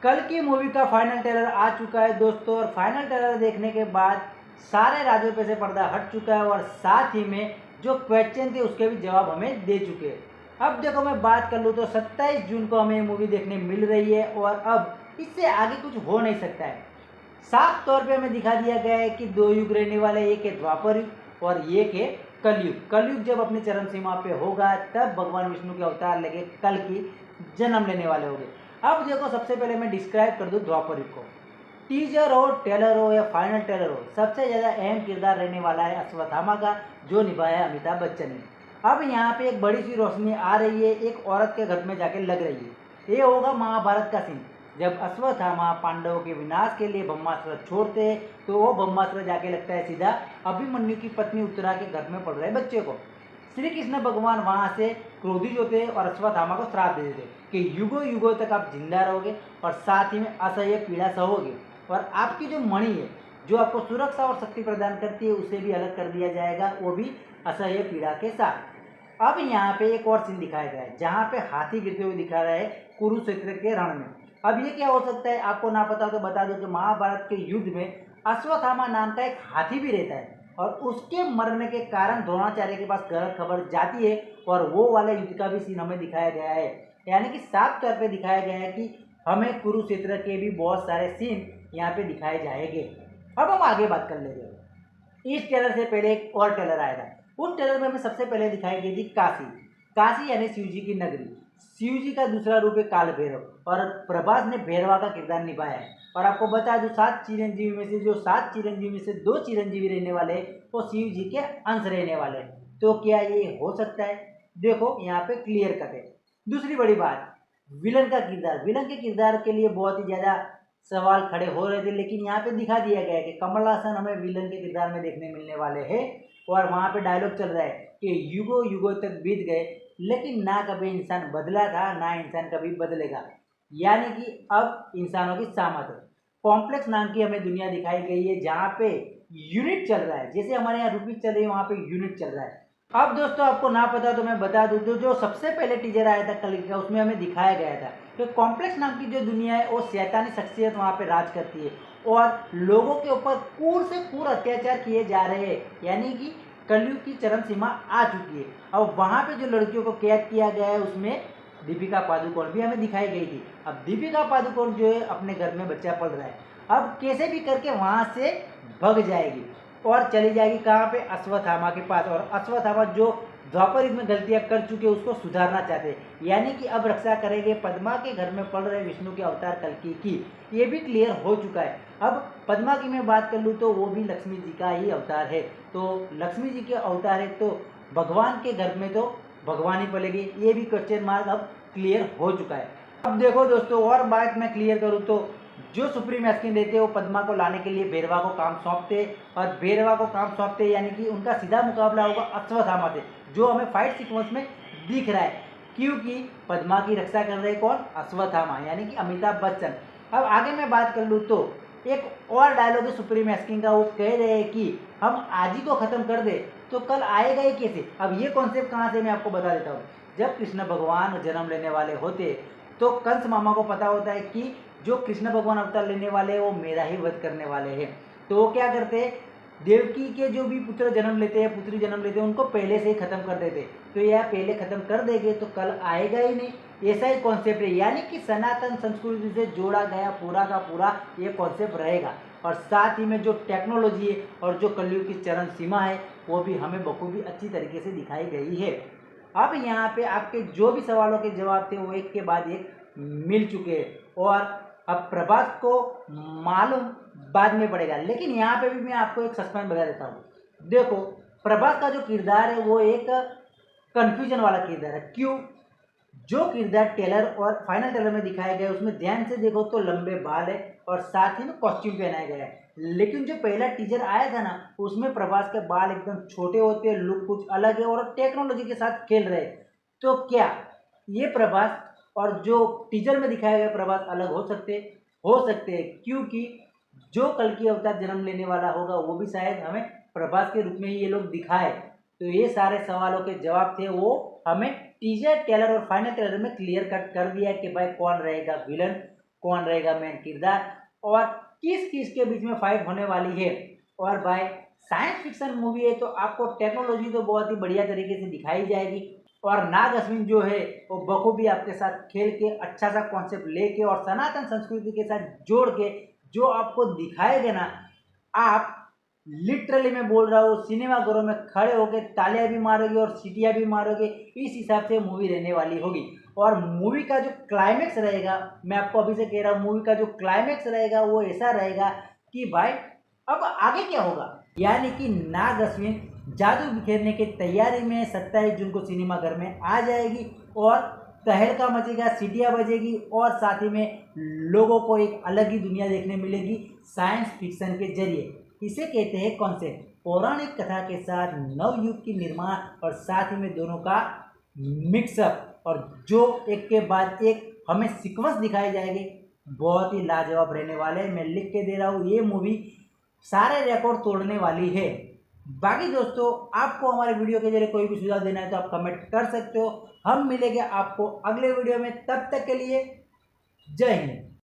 कल की मूवी का फाइनल ट्रेलर आ चुका है दोस्तों, और फाइनल ट्रेलर देखने के बाद सारे राज्यों पे से पर्दा हट चुका है और साथ ही में जो क्वेश्चन थे उसके भी जवाब हमें दे चुके हैं। अब देखो मैं बात कर लूँ तो 27 जून को हमें ये मूवी देखने मिल रही है और अब इससे आगे कुछ हो नहीं सकता है। साफ तौर पे हमें दिखा दिया गया है कि दो युग रहने वाले, एक है द्वापर युग और एक है कलयुग। कलयुग जब अपनी चरम सीमा पे होगा तब भगवान विष्णु के अवतार लेके कल की जन्म लेने वाले होंगे। अब देखो सबसे पहले मैं डिस्क्राइब कर दूं द्वापर युग को। टीजर हो, ट्रेलर हो या फाइनल ट्रेलर हो, सबसे ज़्यादा अहम किरदार रहने वाला है अश्वत्थामा का, जो निभाया अमिताभ बच्चन ने। अब यहाँ पे एक बड़ी सी रोशनी आ रही है, एक औरत के घर में जाके लग रही है। ये होगा महाभारत का सीन, जब अश्वत्थामा पांडवों के विनाश के लिए ब्रह्मास्त्र छोड़ते हैं तो वो ब्रह्मास्त्र जाके लगता है सीधा अभिमन्यु की पत्नी उत्तरा के घर में पड़ रहे बच्चे को। श्री कृष्ण भगवान वहाँ से क्रोधित होते हैं और अश्वत्थामा को श्राप दे देते कि युगों युगों तक आप जिंदा रहोगे और साथ ही में असह्य पीड़ा सहोगे, और आपकी जो मणि है जो आपको सुरक्षा और शक्ति प्रदान करती है उसे भी अलग कर दिया जाएगा, वो भी असह्य पीड़ा के साथ। अब यहाँ पे एक और सीन दिखाया गया है जहाँ पे हाथी गिरते हुए दिखा रहा है कुरुक्षेत्र के रण में। अब ये क्या हो सकता है, आपको ना पता तो बता दो कि महाभारत के युद्ध में अश्वत्थामा नाम का एक हाथी भी रहता है और उसके मरने के कारण द्रोणाचार्य के पास गलत खबर जाती है और वो वाला युद्ध का भी सीन हमें दिखाया गया है। यानी कि साफ तौर पे दिखाया गया है कि हमें कुरुक्षेत्र के भी बहुत सारे सीन यहाँ पे दिखाए जाएंगे। अब हम आगे बात कर लेंगे। इस ट्रेलर से पहले एक और ट्रेलर आया था, उस ट्रेलर में हमें सबसे पहले दिखाई गई थी काशी। काशी यानी शिव जी की नगरी। शिव जी का दूसरा रूप है काल भैरव और प्रभास ने भैरवा का किरदार निभाया है। और आपको बता दूं, 7 चिरंजीवी में से जो 7 चिरंजीवी में से 2 चिरंजीवी रहने वाले वो शिव जी के अंश रहने वाले हैं। तो क्या ये हो सकता है? देखो यहाँ पे क्लियर कट है। दूसरी बड़ी बात, विलन का किरदार। विलन के किरदार के लिए बहुत ही ज़्यादा सवाल खड़े हो रहे थे, लेकिन यहाँ पे दिखा दिया गया है कि कमल हासन हमें विलन के किरदार में देखने मिलने वाले हैं। और वहाँ पे डायलॉग चल रहा है कि युगों युगों तक बीत गए लेकिन ना कभी इंसान बदला था ना इंसान कभी बदलेगा। यानी कि अब इंसानों की सामत है। कॉम्प्लेक्स नाम की हमें दुनिया दिखाई गई है जहाँ पे यूनिट चल रहा है, जैसे हमारे यहाँ रुपीज चल रही है वहाँ पे यूनिट चल रहा है। अब दोस्तों आपको ना पता तो मैं बता दूं, जो सबसे पहले टीजर आया था कल का उसमें हमें दिखाया गया था कि कॉम्प्लेक्स नाम की जो दुनिया है वो शैतानी शख्सियत वहाँ पे राज करती है और लोगों के ऊपर क्रूर से क्रूर अत्याचार किए जा रहे हैं। यानी कि कलयुग की चरम सीमा आ चुकी है। अब वहाँ पे जो लड़कियों को कैद किया गया है उसमें दीपिका पादुकोण भी हमें दिखाई गई थी। अब दीपिका पादुकोण जो है अपने घर में बच्चा पल रहा है, अब कैसे भी करके वहाँ से भग जाएगी और चली जाएगी कहाँ पे? अश्वत्थामा के पास। और अश्वत्थामा जो द्वापर युग में गलतियां कर चुके उसको सुधारना चाहते हैं, यानी कि अब रक्षा करेंगे पद्मा के घर में पड़ रहे विष्णु के अवतार कल्कि की। ये भी क्लियर हो चुका है। अब पद्मा की मैं बात कर लूँ तो वो भी लक्ष्मी जी का ही अवतार है, तो लक्ष्मी जी के अवतार है तो भगवान के घर में तो भगवान ही पलेगी। ये भी क्वेश्चन मार्क अब क्लियर हो चुका है। अब देखो दोस्तों और बात मैं क्लियर करूँ तो जो सुप्रीम एस्किन रहते हैं वो पद्मा को लाने के लिए भैरवा को काम सौंपते और भैरवा को काम सौंपते यानी कि उनका सीधा मुकाबला होगा अश्वत्थामा से, जो हमें फाइट सीक्वेंस में दिख रहा है। क्योंकि पद्मा की रक्षा कर रहे कौन? अश्वत्थामा यानी कि अमिताभ बच्चन। अब आगे मैं बात कर लूँ तो एक और डायलॉग है सुप्रीम एस्किन का, वो कह रहे हैं कि हम आज ही को ख़त्म कर दे तो कल आएगा ही कैसे? अब ये कॉन्सेप्ट कहाँ से मैं आपको बता देता हूँ। जब कृष्ण भगवान जन्म लेने वाले होते तो कंस मामा को पता होता है कि जो कृष्ण भगवान अवतार लेने वाले हैं वो मेरा ही वध करने वाले हैं। तो वो क्या करते हैं, देवकी के जो भी पुत्र जन्म लेते हैं पुत्री जन्म लेते हैं उनको पहले से ही खत्म कर देते। तो यह पहले खत्म कर देंगे तो कल आएगा ही नहीं, ऐसा ही कॉन्सेप्ट है। यानी कि सनातन संस्कृति से जोड़ा गया पूरा का पूरा ये कॉन्सेप्ट रहेगा। और साथ ही में जो टेक्नोलॉजी है और जो कलयुग की चरम सीमा है वो भी हमें बखूबी अच्छी तरीके से दिखाई गई है। अब यहाँ पे आपके जो भी सवालों के जवाब थे वो एक के बाद एक मिल चुके हैं और अब प्रभास को मालूम बाद में पड़ेगा। लेकिन यहाँ पे भी मैं आपको एक सस्पेंस बता देता हूँ। देखो प्रभास का जो किरदार है वो एक कंफ्यूजन वाला किरदार है। क्यों? जो किरदार ट्रेलर और फाइनल ट्रेलर में दिखाया गया है उसमें ध्यान से देखो तो लंबे बाल है और साथ ही में कॉस्ट्यूम पहनाया गया है। लेकिन जो पहला टीजर आया था ना उसमें प्रभास के बाल एकदम छोटे होते हैं, लुक कुछ अलग है और टेक्नोलॉजी के साथ खेल रहे हैं। तो क्या ये प्रभास और जो टीजर में दिखाया गया प्रभास अलग हो सकते हैं? क्योंकि जो कल की अवतार जन्म लेने वाला होगा वो भी शायद हमें प्रभास के रूप में ही ये लोग दिखाए। तो ये सारे सवालों के जवाब थे वो हमें टीजर ट्रेलर और फाइनल ट्रेलर में क्लियर कट कर दिया कि भाई कौन रहेगा विलन कौन रहेगा मेन किरदार और किस किस के बीच में फाइट होने वाली है। और भाई साइंस फिक्शन मूवी है तो आपको टेक्नोलॉजी तो बहुत ही बढ़िया तरीके से दिखाई जाएगी और नाग अश्विन जो है वो बखूबी आपके साथ खेल के अच्छा सा कॉन्सेप्ट लेके और सनातन संस्कृति के साथ जोड़ के जो आपको दिखाएगा ना, आप लिटरली मैं बोल रहा हूँ सिनेमा घरों में खड़े होकर तालियां भी मारोगे और सीटियां भी मारोगे। इस हिसाब से मूवी रहने वाली होगी। और मूवी का जो क्लाइमेक्स रहेगा, मैं आपको अभी से कह रहा हूँ, मूवी का जो क्लाइमेक्स रहेगा वो ऐसा रहेगा कि भाई अब आगे क्या होगा। यानी कि नाग अश्विन जादू बिखेरने की तैयारी में 27 जून को सिनेमाघर में आ जाएगी और तहलका मचेगा, सीटियां बजेगी और साथ ही में लोगों को एक अलग ही दुनिया देखने मिलेगी साइंस फिक्शन के जरिए। इसे कहते हैं कॉन्सेप्ट, पौराणिक कथा के साथ नवयुग की निर्माण और साथ ही में दोनों का मिक्सअप और जो एक के बाद एक हमें सीक्वेंस दिखाई जाएगी, बहुत ही लाजवाब रहने वाले हैं। मैं लिख के दे रहा हूँ, ये मूवी सारे रिकॉर्ड तोड़ने वाली है। बाकी दोस्तों आपको हमारे वीडियो के जरिए कोई भी सुझाव देना है तो आप कमेंट कर सकते हो। हम मिलेंगे आपको अगले वीडियो में, तब तक के लिए जय हिंद।